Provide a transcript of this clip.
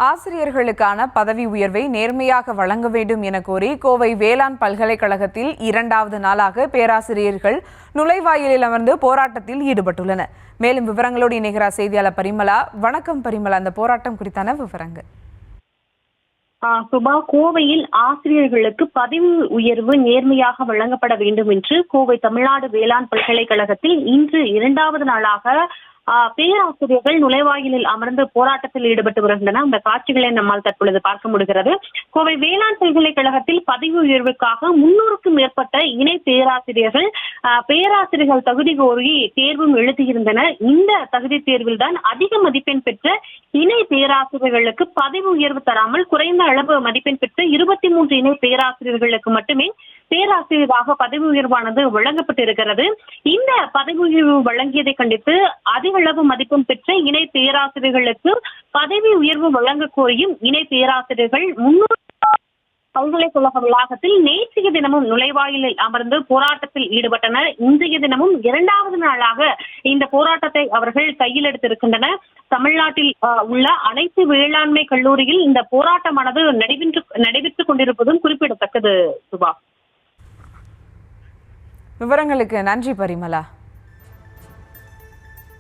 ஆசிரியர்களுக்கான பதவி உயர்வை நேர்மையாக வழங்க வேண்டும் என கோரி கோவை வேளாண் பல்கலைக்கழகத்தில் 2வது நாளாக பேராசிரியர்கள் நுழைவாயிலில் அமர்ந்து போராட்டத்தில் ஈடுபட்டுள்ளனர். மேலும் விவரங்களோடு இணைகிறார் செய்தியாளர் பரிமளா. வணக்கம் பரிமளா, அந்த போராட்டம் குறித்தான விவரங்கள். சுபா, கோவையில் ஆசிரியர்களுக்கு பதவி உயர்வு நேர்மையாக வழங்கப்பட வேண்டும் என்று கோவை தமிழ்நாடு வேளாண் பல்கலைக்கழகத்தில் இன்று 2வது நாளாக பேராசிரியர்கள் நுழைவாயிலில் அமர்ந்து போராட்டத்தில் ஈடுபட்டு வருகின்றன. அந்த காட்சிகளை நம்மால் தற்பொழுது பார்க்க முடிகிறது. கோவை வேளாண் பல்கலைக்கழகத்தில் பதவி உயர்வுக்காக 300க்கும் மேற்பட்ட இணை பேராசிரியர்கள் தகுதி கோரி தேர்வும் எழுதியிருந்தனர். இந்த தகுதி தேர்வில் தான் அதிக மதிப்பெண் பெற்ற இணை பேராசிரியர்களுக்கு பதவி உயர்வு தராமல் குறைந்த அளவு மதிப்பெண் பெற்ற 23 இணை பேராசிரியர்களுக்கு மட்டுமே பேராசிரியராக பதவி உயர்வானது வழங்கப்பட்டிருக்கிறது. இந்த பதவி உயர்வு வழங்கியதை கண்டித்து அதிக அளவு மதிப்பெண் பெற்ற இணை பேராசிரியர்களுக்கு பதவி உயர்வு வழங்க கோரியும் இணை பேராசிரியர்கள் பல்கலைக்கழக வளாகத்தில் நேற்றைய தினமும் நுழைவாயிலில் அமர்ந்து போராட்டத்தில் ஈடுபட்டனர். இன்றைய தினமும் 2வது நாளாக இந்த போராட்டத்தை அவர்கள் கையில் எடுத்திருக்கின்றனர். தமிழ்நாட்டில் உள்ள அனைத்து வேளாண்மை கல்லூரியில் இந்த போராட்டமானது நடைபெற்றுக் கொண்டிருப்பதும் குறிப்பிடத்தக்கது. சுபா, விவரங்களுக்கு நன்றி பரிமளா.